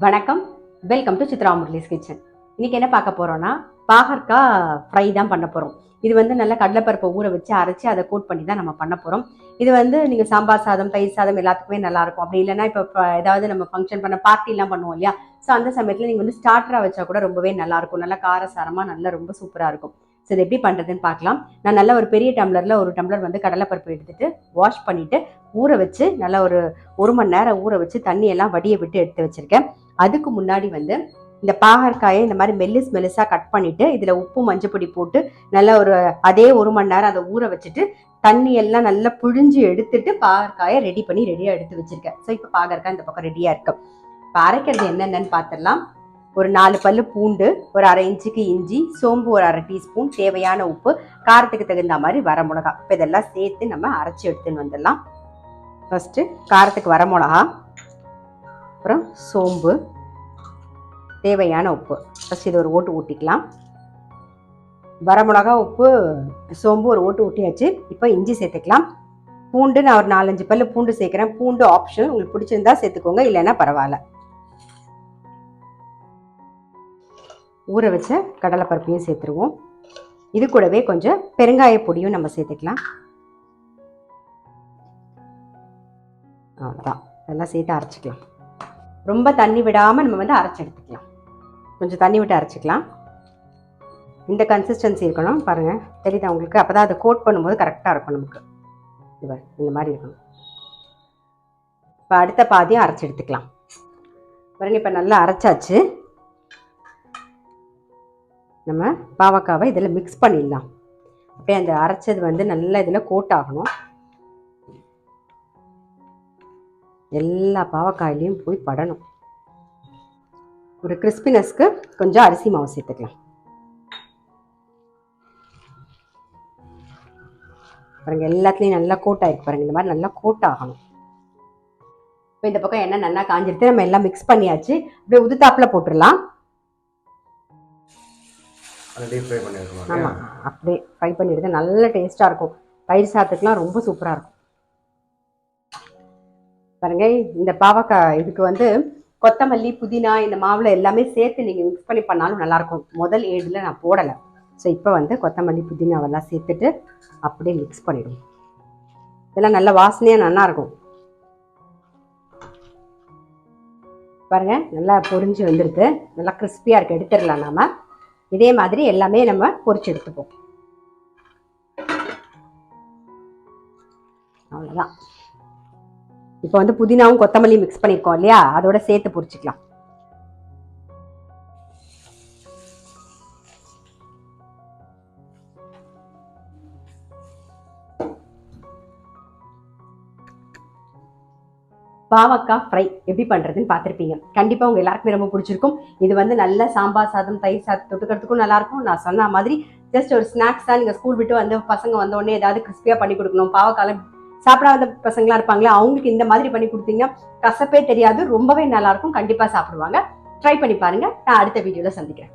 வணக்கம், welcome to Chitra Murali's kitchen. இன்னைக்கு என்ன பார்க்க போறோம்னா பாகற்காய் ஃப்ரை தான் பண்ண போறோம். இது வந்து நல்லா கடலைப்பருப்பை ஊற வச்சு அரைச்சி அதை கோட் பண்ணி தான் நம்ம பண்ண போறோம். இது வந்து நீங்க சாம்பார் சாதம், தயிர் சாதம் எல்லாத்துக்குமே நல்லா இருக்கும். அப்படி இல்லைன்னா இப்போ ஏதாவது நம்ம ஃபங்க்ஷன் பண்ண பார்ட்டிலாம் பண்ணுவோம் இல்லையா, ஸோ அந்த சமயத்தில் நீங்கள் வந்து ஸ்டார்டரா வச்சா கூட ரொம்பவே நல்லா இருக்கும். நல்லா காரசாரமாக நல்லா ரொம்ப சூப்பராக இருக்கும். ஸோ இது எப்படி பண்ணுறதுன்னு பார்க்கலாம். நான் நல்லா ஒரு பெரிய டம்ளரில் ஒரு டம்ளர் வந்து கடலைப்பருப்பு எடுத்துட்டு வாஷ் பண்ணிட்டு ஊற வச்சு நல்லா ஒரு மணி நேரம் ஊற வச்சு தண்ணியெல்லாம் வடிய விட்டு எடுத்து வச்சிருக்கேன். அதுக்கு முன்னாடி வந்து இந்த பாகற்காயை இந்த மாதிரி மெல்லிஸாக கட் பண்ணிட்டு இதில் உப்பு மஞ்சப்பொடி போட்டு நல்லா அதே ஒரு மணி நேரம் அதை ஊற வச்சுட்டு தண்ணியெல்லாம் நல்லா புழிஞ்சு எடுத்துட்டு பாகற்காயை ரெடியாக எடுத்து வச்சிருக்கேன். ஸோ இப்போ பாகற்காய் இந்த பக்கம் ரெடியாக இருக்கு. இப்போ அரைக்கிறது என்னென்னு பார்த்துடலாம். ஒரு 4 பல்லு பூண்டு, ஒரு அரை இன்ச்சுக்கு இஞ்சி, சோம்பு ஒரு அரை டீஸ்பூன், தேவையான உப்பு, காரத்துக்கு தகுந்த மாதிரி வரமிளகா. இப்போ இதெல்லாம் சேர்த்து நம்ம அரைச்சி எடுத்துன்னு வந்துடலாம். ஃபர்ஸ்ட் காரத்துக்கு வரமிளகா, அப்புறம் சோம்பு, தேவையான உப்பு. ஃபர்ஸ்ட் இது ஒரு ஓட்டு ஊட்டிக்கலாம். வரமிளகா, உப்பு, சோம்பு ஒரு ஓட்டு ஊட்டியாச்சு. இப்போ இஞ்சி சேர்த்துக்கலாம். பூண்டு நான் ஒரு 4-5 பல்லு பூண்டு சேர்க்குறேன். பூண்டு ஆப்ஷனல், உங்களுக்கு பிடிச்சிருந்தா சேர்த்துக்கோங்க, இல்லைன்னா பரவாயில்ல. ஊற வச்ச கடலைப்பருப்பையும் சேர்த்துருவோம். இது கூடவே கொஞ்சம் பெருங்காய பொடியும் நம்ம சேர்த்துக்கலாம். அவ்வளோதான், இதெல்லாம் சேர்த்து அரைச்சிக்கலாம். ரொம்ப தண்ணி விடாமல் நம்ம வந்து அரைச்சி எடுத்துக்கலாம். கொஞ்சம் தண்ணி விட்டு அரைச்சிக்கலாம். இந்த கன்சிஸ்டன்சி இருக்கணும். பாருங்கள், தெரியுதா உங்களுக்கு? அப்போ தான் அதை கோட் பண்ணும்போது கரெக்டாக இருக்கும். நமக்கு இந்த மாதிரி இருக்கணும். இப்போ அடுத்த பாதியும் அரைச்சி எடுத்துக்கலாம். பாருங்கள், இப்போ நல்லா அரைச்சாச்சு. நம்ம பாவக்காவை இதில் மிக்ஸ் பண்ணிடலாம். அப்படியே அந்த அரைச்சது வந்து நல்லா இதில் கோட் ஆகணும். எல்லா பாவக்காயிலையும் போய் படணும். ஒரு கிறிஸ்பினஸ்க்கு கொஞ்சம் அரிசி மாவு சேர்த்துக்கலாம். பாருங்க, எல்லாத்துலேயும் நல்லா கோட் ஆகிருக்கு. பாருங்கள், இந்த மாதிரி நல்லா கோட் ஆகணும். இப்போ இந்த பக்கம் எண்ணெய் நல்லா காஞ்சிருச்சு. நம்ம எல்லாம் மிக்ஸ் பண்ணியாச்சு. அப்படியே உதுத்தாப்பில் போட்டுடலாம். ஆமாம், அப்படியே ஃப்ரை பண்ணிடுது. நல்ல டேஸ்ட்டாக இருக்கும். தயிர் சாதத்துக்குலாம் ரொம்ப சூப்பராக இருக்கும். பாருங்க, இந்த பாவக்காய் இதுக்கு வந்து கொத்தமல்லி, புதினா இந்த மாவில் எல்லாமே சேர்த்து நீங்கள் மிக்ஸ் பண்ணி பண்ணாலும் நல்லாயிருக்கும். முதல் ஏடில் நான் போடலை. ஸோ இப்போ வந்து கொத்தமல்லி, புதினாவெல்லாம் சேர்த்துட்டு அப்படியே மிக்ஸ் பண்ணிடுவோம். இதெல்லாம் நல்ல வாசனையாக நல்லாயிருக்கும். பாருங்கள், நல்லா பொரிஞ்சு வந்துருக்கு. நல்லா கிறிஸ்பியாக இருக்குது. எடுத்துடலாம். நாம் இதே மாதிரி எல்லாமே நம்ம பொரிச்சு எடுத்துப்போம். அவ்வளோதான். இப்போ வந்து புதினாவும் கொத்தமல்லி மிக்ஸ் பண்ணியிருக்கோம் இல்லையா, அதோட சேர்த்து பொரிச்சுக்கலாம். பாவக்காய் ஃப்ரை எப்படி பண்ணுறதுன்னு பார்த்துருப்பீங்க. கண்டிப்பாக உங்கள் எல்லாருக்குமே ரொம்ப பிடிச்சிருக்கும். இது வந்து நல்ல சாம்பார் சாதம், தயிர் சாதம் தொட்டுக்கிறதுக்கும் நல்லாயிருக்கும். நான் சொன்ன மாதிரி ஜஸ்ட் ஒரு ஸ்நாக்ஸ் தான். நீங்கள் ஸ்கூல் விட்டு வந்து பசங்க வந்தோடனே ஏதாவது கிறிஸ்பியாக பண்ணி கொடுக்கணும். பாவக்காய் சாப்பிடாத பசங்களாம் இருப்பாங்களே, அவங்களுக்கு இந்த மாதிரி பண்ணி கொடுத்தீங்கன்னா கசப்பே தெரியாது. ரொம்பவே நல்லாயிருக்கும். கண்டிப்பாக சாப்பிடுவாங்க. ட்ரை பண்ணி பாருங்கள். நான் அடுத்த வீடியோவில் சந்திக்கிறேன்.